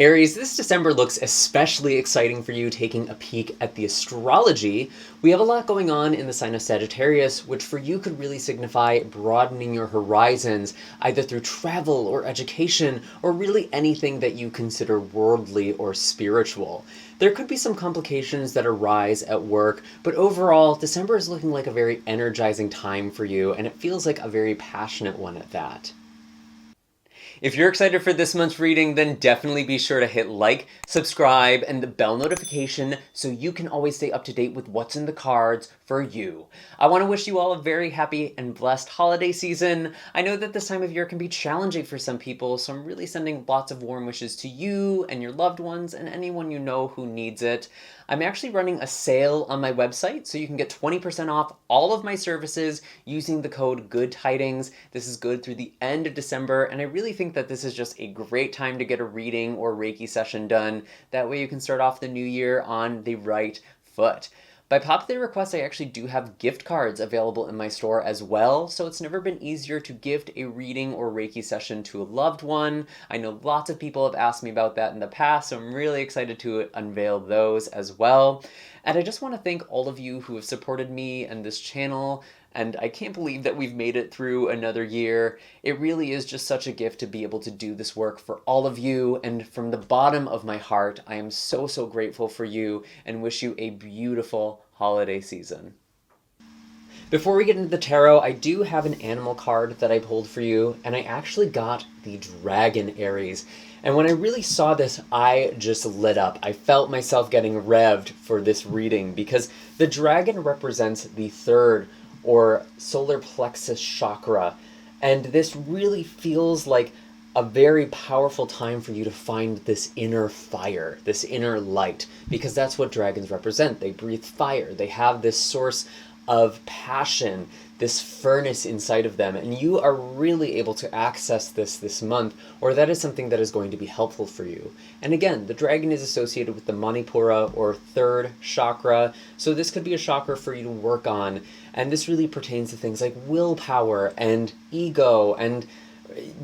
Aries, this December looks especially exciting for you taking a peek at the astrology. We have a lot going on in the sign of Sagittarius, which for you could really signify broadening your horizons, either through travel or education, or really anything that you consider worldly or spiritual. There could be some complications that arise at work, but overall, December is looking like a very energizing time for you, and it feels like a very passionate one at that. If you're excited for this month's reading, then definitely be sure to hit like, subscribe, and the bell notification so you can always stay up to date with what's in the cards for you. I want to wish you all a very happy and blessed holiday season. I know that this time of year can be challenging for some people, so I'm really sending lots of warm wishes to you and your loved ones and anyone you know who needs it. I'm actually running a sale on my website, so you can get 20% off all of my services using the code GOODTIDINGS. This is good through the end of December, and I really think that this is just a great time to get a reading or Reiki session done. That way you can start off the new year on the right foot. By popular request, I actually do have gift cards available in my store as well, so it's never been easier to gift a reading or Reiki session to a loved one. I know lots of people have asked me about that in the past, so I'm really excited to unveil those as well. And I just want to thank all of you who have supported me and this channel, and I can't believe that we've made it through another year. It really is just such a gift to be able to do this work for all of you, and from the bottom of my heart, I am so grateful for you and wish you a beautiful holiday season. Before we get into the tarot, I do have an animal card that I pulled for you, and I actually got the Dragon, Aries. And when I really saw this, I just lit up. I felt myself getting revved for this reading because the dragon represents the third or solar plexus chakra. And this really feels like a very powerful time for you to find this inner fire, this inner light, because that's what dragons represent. They breathe fire. They have this source of passion, this furnace inside of them, and you are really able to access this month, or that is something that is going to be helpful for you. And again, the dragon is associated with the Manipura or third chakra, so this could be a chakra for you to work on, and this really pertains to things like willpower and ego and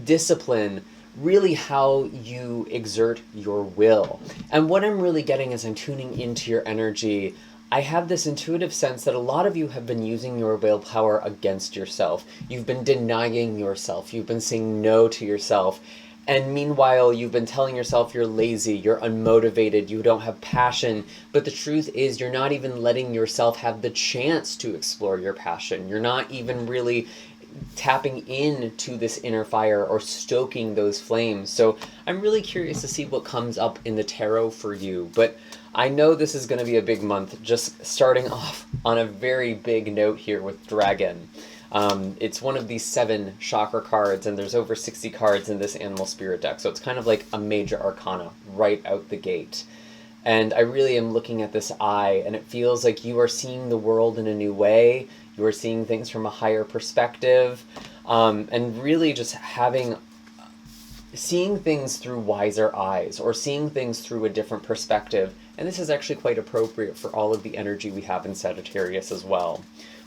discipline, really how you exert your will. And what I'm really getting as I'm tuning into your energy, I have this intuitive sense that a lot of you have been using your willpower against yourself. You've been denying yourself. You've been saying no to yourself. And meanwhile, you've been telling yourself you're lazy, you're unmotivated, you don't have passion. But the truth is you're not even letting yourself have the chance to explore your passion. You're not even really tapping into this inner fire or stoking those flames. So I'm really curious to see what comes up in the tarot for you. But I know this is going to be a big month, just starting off on a very big note here with Dragon. It's one of these 7 chakra cards, and there's over 60 cards in this animal spirit deck. So it's kind of like a major arcana right out the gate. And I really am looking at this eye, and it feels like you are seeing the world in a new way. You are seeing things from a higher perspective, and really just seeing things through wiser eyes, or seeing things through a different perspective. And this is actually quite appropriate for all of the energy we have in Sagittarius as well.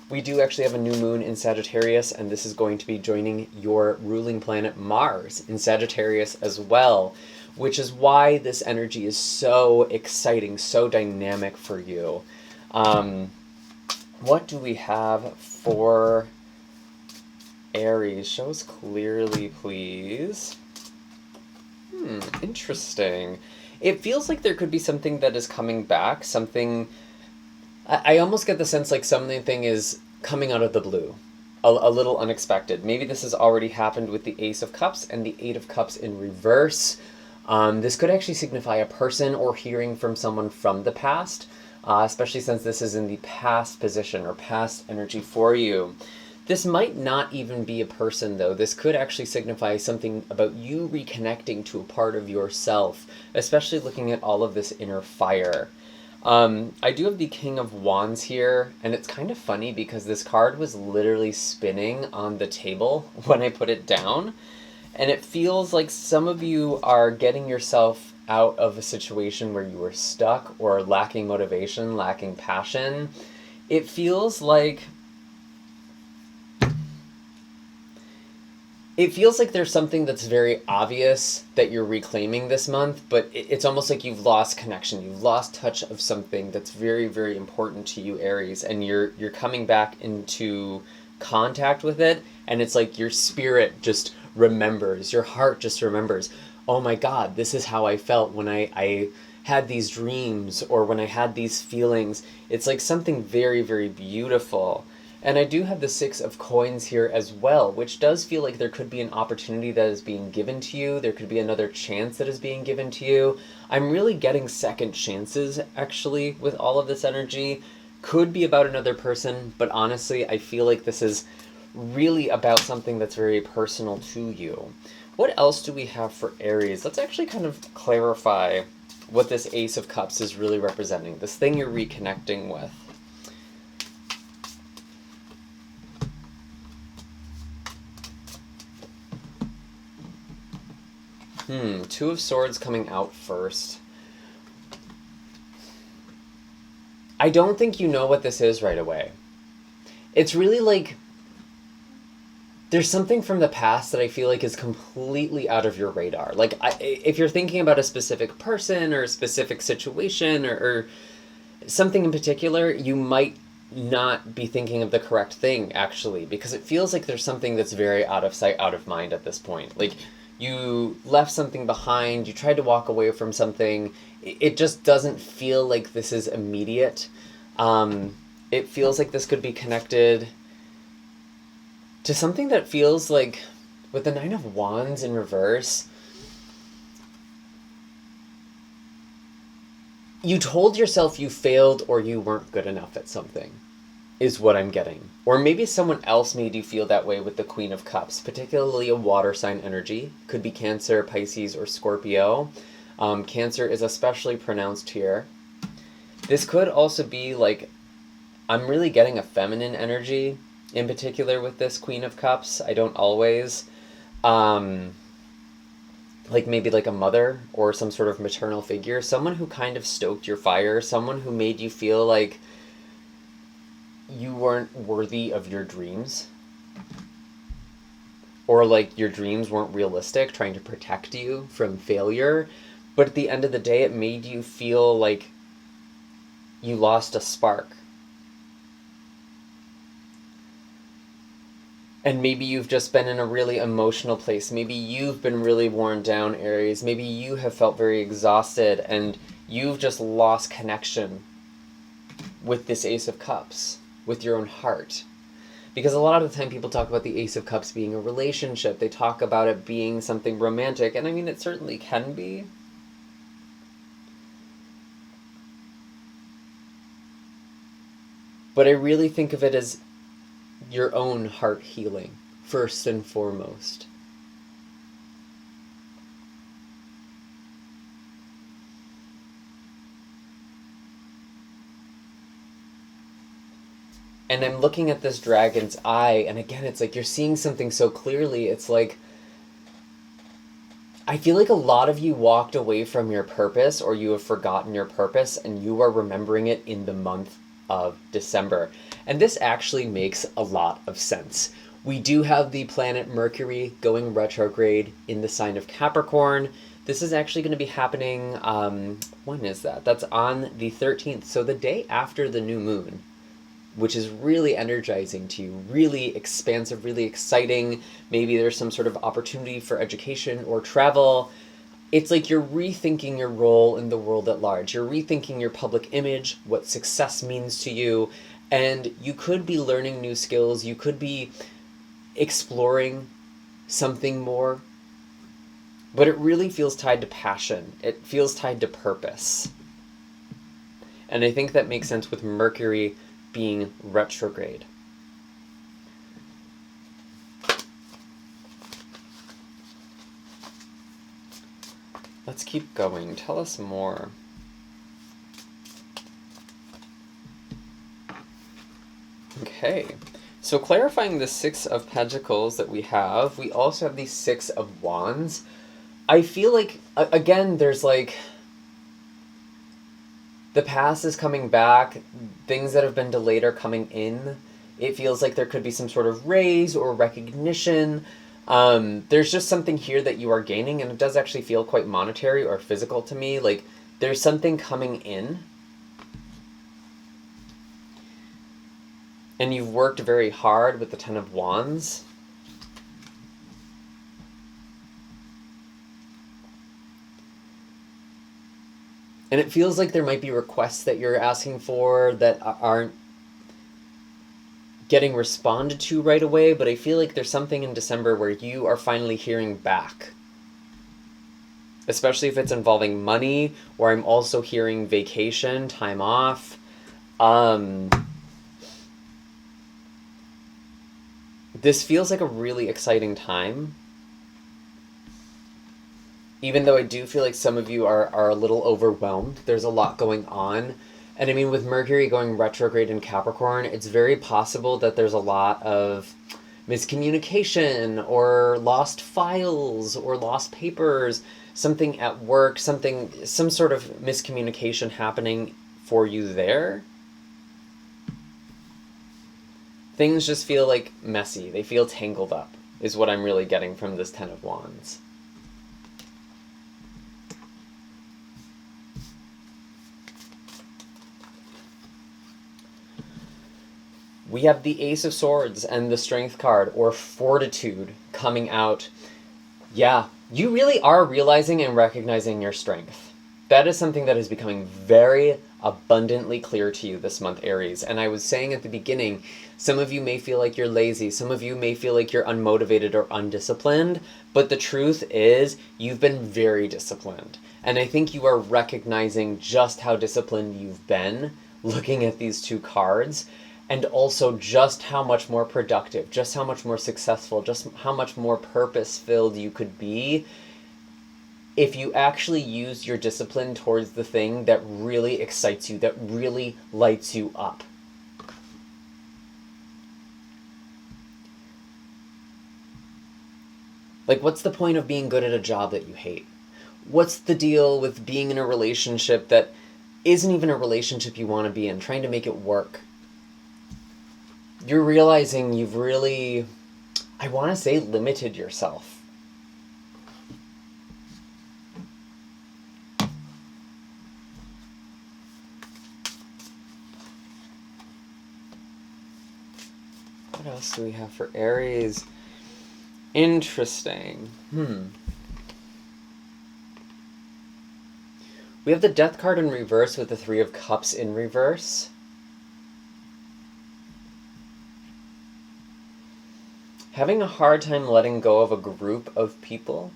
We do actually have a new moon in Sagittarius, and this is going to be joining your ruling planet Mars in Sagittarius as well, which is why this energy is so exciting, so dynamic for you. What do we have for Aries? Show us clearly, please. Interesting. It feels like there could be something that is coming back, something... I almost get the sense like something is coming out of the blue, a little unexpected. Maybe this has already happened with the Ace of Cups and the Eight of Cups in reverse. This could actually signify a person or hearing from someone from the past, especially since this is in the past position or past energy for you. This might not even be a person, though. This could actually signify something about you reconnecting to a part of yourself, especially looking at all of this inner fire. I do have the King of Wands here, and it's kind of funny because this card was literally spinning on the table when I put it down, and it feels like some of you are getting yourself out of a situation where you were stuck or lacking motivation, lacking passion. It feels like it feels like there's something that's very obvious that you're reclaiming this month, but it's almost like you've lost connection. You've lost touch of something that's very, very important to you, Aries, and you're coming back into contact with it, and it's like your spirit just remembers, your heart just remembers, oh my God, this is how I felt when I had these dreams, or when I had these feelings. It's like something very, very beautiful. And I do have the 6 of coins here as well, which does feel like there could be an opportunity that is being given to you. There could be another chance that is being given to you. I'm really getting second chances, actually, with all of this energy. Could be about another person, but honestly, I feel like this is really about something that's very personal to you. What else do we have for Aries? Let's actually kind of clarify what this Ace of Cups is really representing, this thing you're reconnecting with. Two of Swords coming out first. I don't think you know what this is right away. It's really like there's something from the past that I feel like is completely out of your radar. Like, if you're thinking about a specific person or a specific situation or something in particular, you might not be thinking of the correct thing, actually, because it feels like there's something that's very out of sight, out of mind at this point. Like, you left something behind, you tried to walk away from something. It just doesn't feel like this is immediate. It feels like this could be connected to something that feels like, with the 9 of Wands in reverse, you told yourself you failed or you weren't good enough at something, is what I'm getting. Or maybe someone else made you feel that way with the Queen of Cups, particularly a water sign energy. Could be Cancer, Pisces, or Scorpio. Cancer is especially pronounced here. This could also be like, I'm really getting a feminine energy in particular with this Queen of Cups. I don't always. Like maybe like a mother or some sort of maternal figure, someone who kind of stoked your fire, someone who made you feel like you weren't worthy of your dreams, or like your dreams weren't realistic, trying to protect you from failure. But at the end of the day, it made you feel like you lost a spark. And maybe you've just been in a really emotional place. Maybe you've been really worn down, Aries. Maybe you have felt very exhausted and you've just lost connection with this Ace of Cups, with your own heart. Because a lot of the time people talk about the Ace of Cups being a relationship. They talk about it being something romantic. And I mean, it certainly can be. But I really think of it as your own heart healing, first and foremost. And I'm looking at this dragon's eye, and again, it's like you're seeing something so clearly. It's like, I feel like a lot of you walked away from your purpose, or you have forgotten your purpose, and you are remembering it in the month of December. And this actually makes a lot of sense. We do have the planet Mercury going retrograde in the sign of Capricorn. This is actually going to be happening, when is that? That's on the 13th, so the day after the new moon, which is really energizing to you, really expansive, really exciting. Maybe there's some sort of opportunity for education or travel. It's like you're rethinking your role in the world at large. You're rethinking your public image, what success means to you, and you could be learning new skills. You could be exploring something more, but it really feels tied to passion. It feels tied to purpose. And I think that makes sense with Mercury being retrograde. Let's keep going. Tell us more. Okay, so clarifying the 6 of Pentacles that we also have the 6 of Wands. I feel like, again, there's like, the past is coming back, things that have been delayed are coming in. It feels like there could be some sort of raise or recognition. There's just something here that you are gaining, and it does actually feel quite monetary or physical to me. Like, there's something coming in, and you've worked very hard with the Ten of Wands. And it feels like there might be requests that you're asking for that aren't getting responded to right away, but I feel like there's something in December where you are finally hearing back. Especially if it's involving money, or I'm also hearing vacation, time off. This feels like a really exciting time. Even though I do feel like some of you are a little overwhelmed. There's a lot going on. And I mean, with Mercury going retrograde in Capricorn, it's very possible that there's a lot of miscommunication or lost files or lost papers, something at work, some sort of miscommunication happening for you there. Things just feel like messy. They feel tangled up, is what I'm really getting from this Ten of Wands. We have the Ace of Swords and the Strength card, or Fortitude, coming out. Yeah, you really are realizing and recognizing your strength. That is something that is becoming very abundantly clear to you this month, Aries. And I was saying at the beginning, some of you may feel like you're lazy. Some of you may feel like you're unmotivated or undisciplined. But the truth is, you've been very disciplined. And I think you are recognizing just how disciplined you've been looking at these two cards. And also just how much more productive, just how much more successful, just how much more purpose-filled you could be if you actually use your discipline towards the thing that really excites you, that really lights you up. Like, what's the point of being good at a job that you hate? What's the deal with being in a relationship that isn't even a relationship you want to be in, trying to make it work? You're realizing you've really, I want to say, limited yourself. What else do we have for Aries? Interesting. We have the Death card in reverse with the Three of Cups in reverse. Having a hard time letting go of a group of people,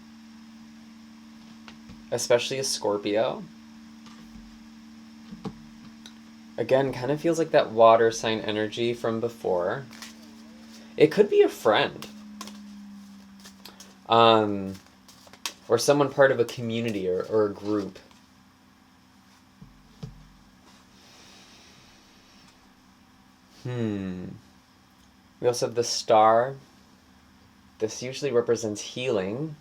especially a Scorpio. Again, kind of feels like that water sign energy from before. It could be a friend. Or someone part of a community or a group. We also have the Star. This usually represents healing.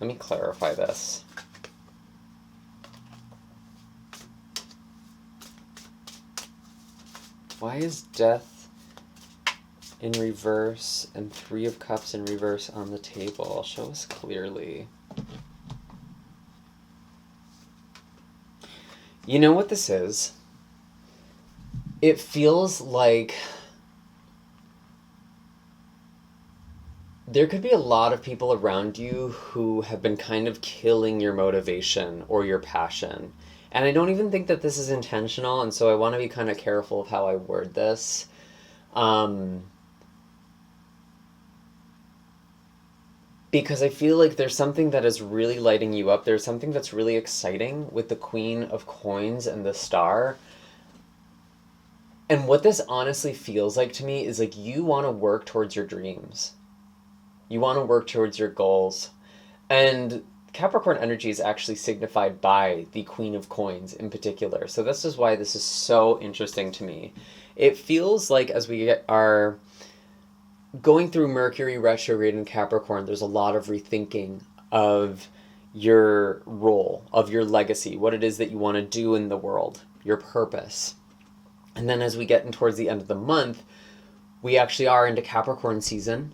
Let me clarify this. Why is Death in reverse and Three of Cups in reverse on the table? Show us clearly. You know what this is? It feels like there could be a lot of people around you who have been kind of killing your motivation or your passion. And I don't even think that this is intentional, and so I want to be kind of careful of how I word this. Because I feel like there's something that is really lighting you up. There's something that's really exciting with the Queen of Coins and the Star. And what this honestly feels like to me is like you want to work towards your dreams. You want to work towards your goals. And Capricorn energy is actually signified by the Queen of Coins in particular. So this is why this is so interesting to me. It feels like as we are going through Mercury retrograde in Capricorn, there's a lot of rethinking of your role, of your legacy, what it is that you want to do in the world, your purpose. And then as we get in towards the end of the month, we actually are into Capricorn season.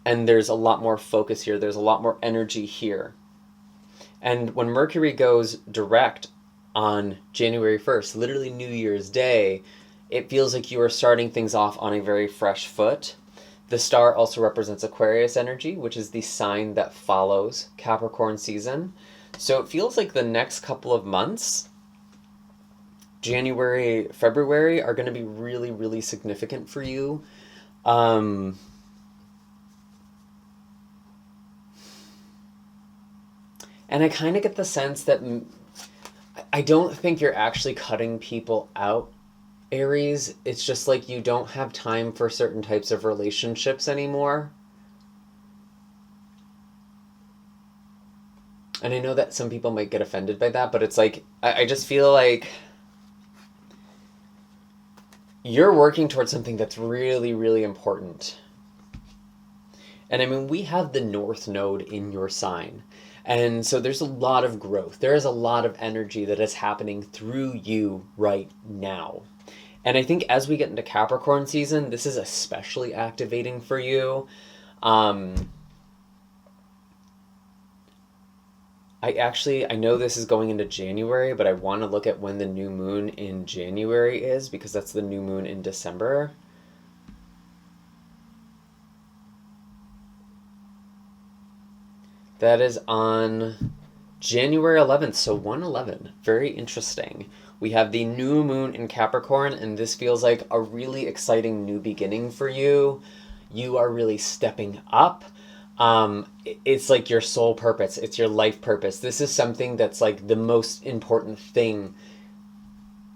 And there's a lot more focus here. There's a lot more energy here. And when Mercury goes direct on January 1st, literally New Year's Day, it feels like you are starting things off on a very fresh foot. The star also represents Aquarius energy, which is the sign that follows Capricorn season. So it feels like the next couple of months, January, February, are going to be really, really significant for you. And I kind of get the sense that I don't think you're actually cutting people out, Aries. It's just like you don't have time for certain types of relationships anymore. And I know that some people might get offended by that, but it's like, I just feel like you're working towards something that's really, really important. And I mean, we have the North Node in your sign. And so there's a lot of growth. There is a lot of energy that is happening through you right now. And I think as we get into Capricorn season, this is especially activating for you. I know this is going into January, but I want to look at when the new moon in January is, because that's the new moon in December. That is on January 11th, so 1/11. Very interesting. We have the new moon in Capricorn, and this feels like a really exciting new beginning for you. You are really stepping up. It's like your soul purpose. It's your life purpose. This is something that's like the most important thing.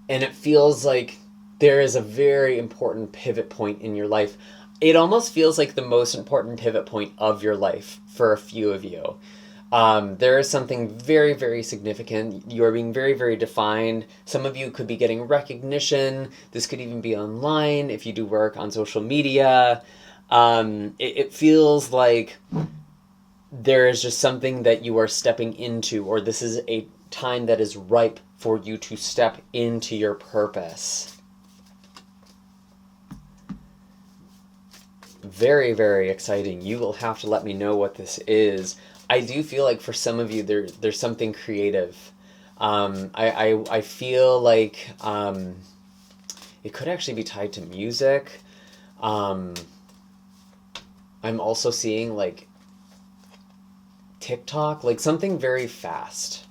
And it feels like there is a very important pivot point in your life. It almost feels like the most important pivot point of your life for a few of you. There is something very, very significant. You are being very, very defined. Some of you could be getting recognition. This could even be online if you do work on social media. It feels like there is just something that you are stepping into, or this is a time that is ripe for you to step into your purpose. Very, very exciting. You will have to let me know what this is. I do feel like for some of you, there's something creative. I feel like it could actually be tied to music. I'm also seeing like TikTok, like something very fast.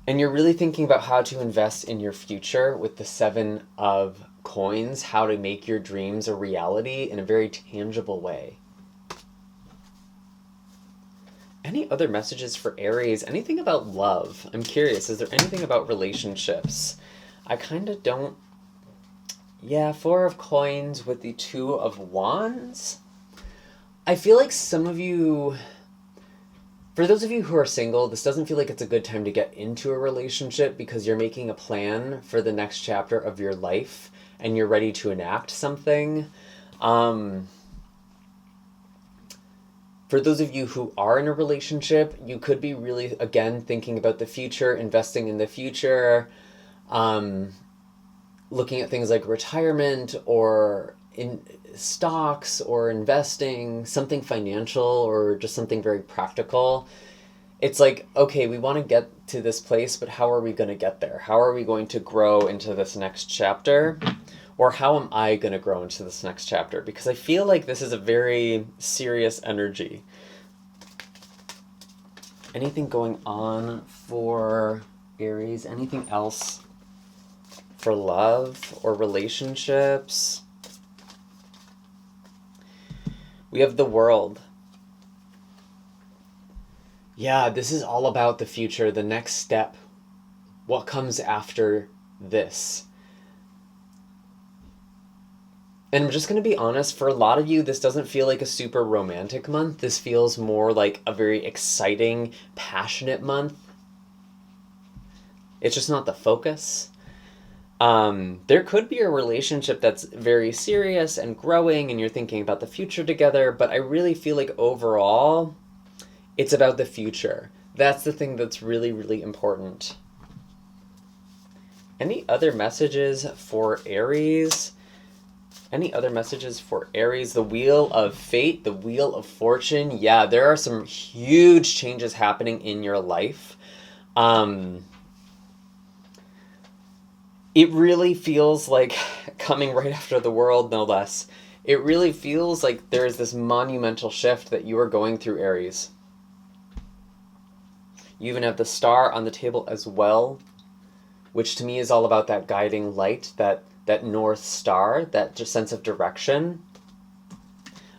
And you're really thinking about how to invest in your future with the 7 of Coins, how to make your dreams a reality in a very tangible way. Any other messages for Aries? Anything about love? I'm curious, is there anything about relationships? I kind of don't... Yeah, 4 of Coins with the 2 of Wands. I feel like some of you... For those of you who are single, this doesn't feel like it's a good time to get into a relationship because you're making a plan for the next chapter of your life and you're ready to enact something. For those of you who are in a relationship, you could be really, again, thinking about the future, investing in the future, looking at things like retirement or in stocks or investing, something financial or just something very practical. It's like, okay, we want to get to this place, but how are we going to get there? How are we going to grow into this next chapter? Or how am I going to grow into this next chapter? Because I feel like this is a very serious energy. Anything going on for Aries? Anything else for love or relationships? We have the World. Yeah, this is all about the future, the next step. What comes after this? And I'm just going to be honest, for a lot of you, this doesn't feel like a super romantic month. This feels more like a very exciting, passionate month. It's just not the focus. There could be a relationship that's very serious and growing and you're thinking about the future together, but I really feel like overall, it's about the future. That's the thing that's really, really important. Any other messages for Aries? Any other messages for Aries? The Wheel of Fate, the Wheel of Fortune. Yeah, there are some huge changes happening in your life. It really feels like coming right after the World, no less. It really feels like there is this monumental shift that you are going through, Aries. You even have the Star on the table as well, which to me is all about that guiding light, that North Star, that just sense of direction.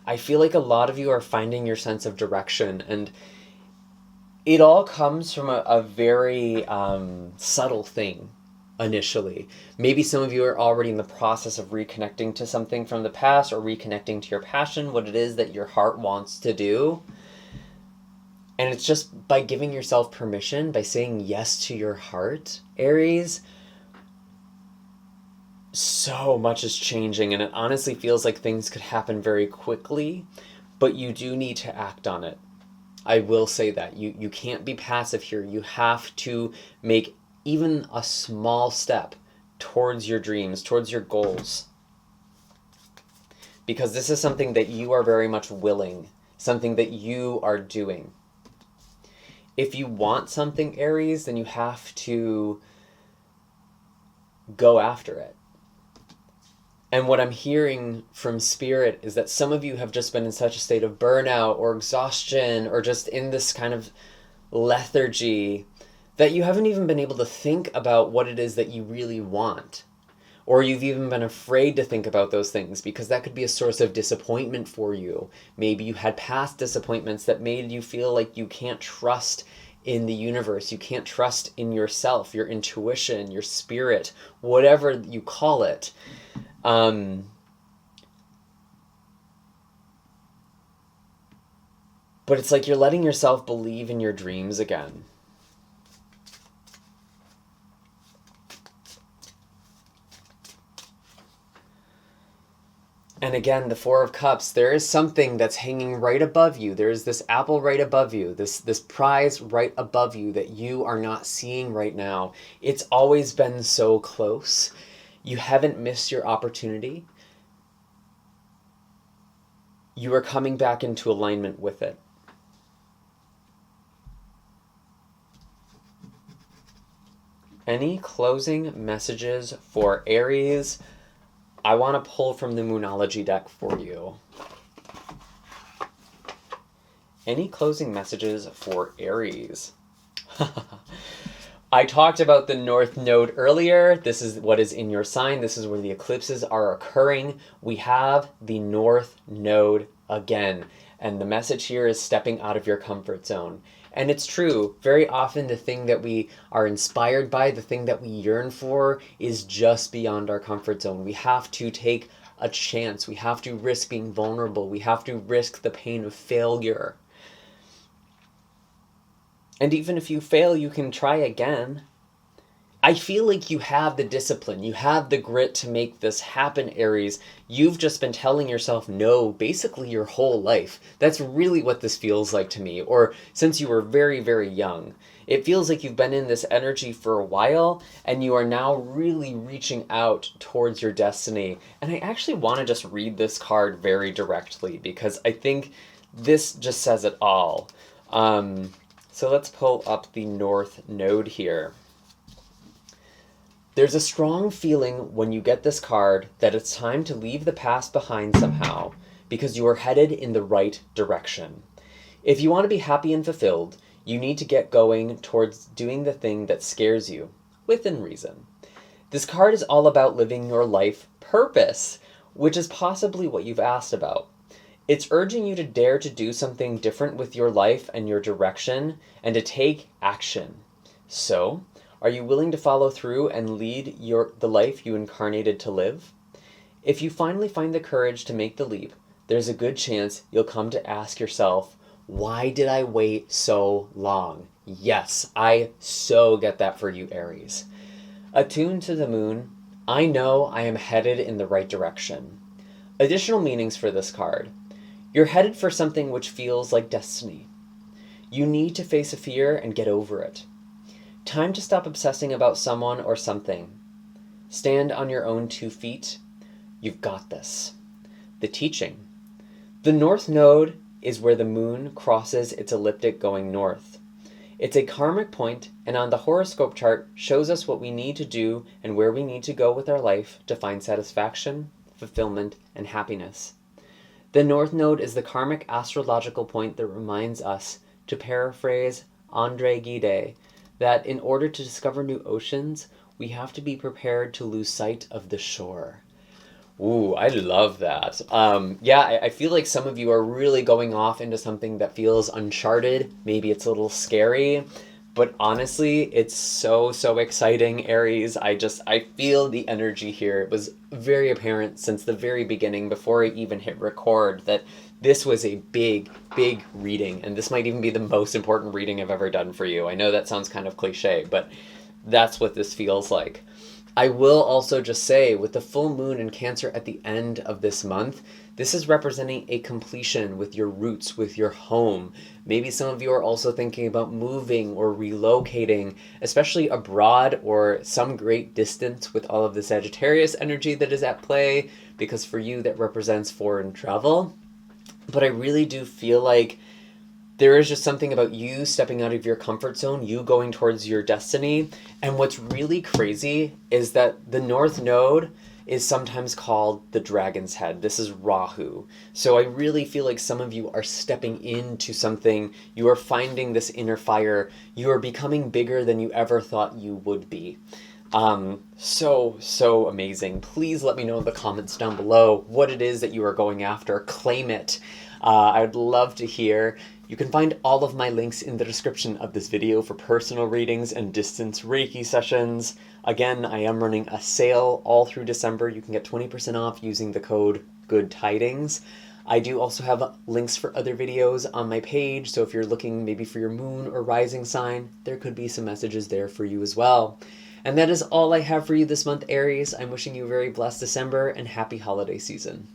I feel like a lot of you are finding your sense of direction, and it all comes from a very subtle thing initially. Maybe some of you are already in the process of reconnecting to something from the past, or reconnecting to your passion, what it is that your heart wants to do. And it's just by giving yourself permission, by saying yes to your heart, Aries, so much is changing, and it honestly feels like things could happen very quickly, but you do need to act on it. I will say that. You can't be passive here. You have to make even a small step towards your dreams, towards your goals. Because this is something that you are very much willing, something that you are doing. If you want something, Aries, then you have to go after it. And what I'm hearing from Spirit is that some of you have just been in such a state of burnout or exhaustion, or just in this kind of lethargy, that you haven't even been able to think about what it is that you really want. Or you've even been afraid to think about those things, because that could be a source of disappointment for you. Maybe you had past disappointments that made you feel like you can't trust in the universe. You can't trust in yourself, your intuition, your spirit, whatever you call it. But it's like you're letting yourself believe in your dreams again. And again, the Four of Cups, there is something that's hanging right above you. There is this apple right above you, this prize right above you that you are not seeing right now. It's always been so close. You haven't missed your opportunity. You are coming back into alignment with it. Any closing messages for Aries? I want to pull from the Moonology deck for you. Any closing messages for Aries? I talked about the North Node earlier. This is what is in your sign. This is where the eclipses are occurring. We have the North Node again. And the message here is stepping out of your comfort zone. And it's true, very often the thing that we are inspired by, the thing that we yearn for, is just beyond our comfort zone. We have to take a chance. We have to risk being vulnerable. We have to risk the pain of failure. And even if you fail, you can try again. I feel like you have the discipline, you have the grit to make this happen, Aries. You've just been telling yourself no basically your whole life. That's really what this feels like to me, or since you were very, very young. It feels like you've been in this energy for a while, and you are now really reaching out towards your destiny. And I actually want to just read this card very directly, because I think this just says it all. So let's pull up the North Node here. There's a strong feeling when you get this card that it's time to leave the past behind somehow, because you are headed in the right direction. If you want to be happy and fulfilled, you need to get going towards doing the thing that scares you, within reason. This card is all about living your life purpose, which is possibly what you've asked about. It's urging you to dare to do something different with your life and your direction, and to take action. So, are you willing to follow through and lead the life you incarnated to live? If you finally find the courage to make the leap, there's a good chance you'll come to ask yourself, why did I wait so long? Yes, I so get that for you, Aries. Attuned to the moon, I know I am headed in the right direction. Additional meanings for this card. You're headed for something which feels like destiny. You need to face a fear and get over it. Time to stop obsessing about someone or something. Stand on your own 2 feet. You've got this. The teaching. The North Node is where the moon crosses its ecliptic going north. It's a karmic point, and on the horoscope chart shows us what we need to do and where we need to go with our life to find satisfaction, fulfillment, and happiness. The North Node is the karmic astrological point that reminds us, to paraphrase André Gide, that in order to discover new oceans, we have to be prepared to lose sight of the shore. Ooh, I love that. I feel like some of you are really going off into something that feels uncharted. Maybe it's a little scary, but honestly, it's so exciting, Aries. I feel the energy here. It was very apparent since the very beginning, before I even hit record, that this was a big reading, and this might even be the most important reading I've ever done for you. I know that sounds kind of cliche, but that's what this feels like. I will also just say, with the full moon in Cancer at the end of this month, this is representing a completion with your roots, with your home. Maybe some of you are also thinking about moving or relocating, especially abroad or some great distance with all of the Sagittarius energy that is at play, because for you that represents foreign travel. But I really do feel like there is just something about you stepping out of your comfort zone, you going towards your destiny. And what's really crazy is that the North Node is sometimes called the dragon's head. This is Rahu. So I really feel like some of you are stepping into something. You are finding this inner fire. You are becoming bigger than you ever thought you would be. So amazing. Please let me know in the comments down below what it is that you are going after. Claim it. I would love to hear. You can find all of my links in the description of this video for personal readings and distance Reiki sessions. Again, I am running a sale all through December. You can get 20% off using the code GOODTIDINGS. I do also have links for other videos on my page, so if you're looking maybe for your moon or rising sign, there could be some messages there for you as well. And that is all I have for you this month, Aries. I'm wishing you a very blessed December and happy holiday season.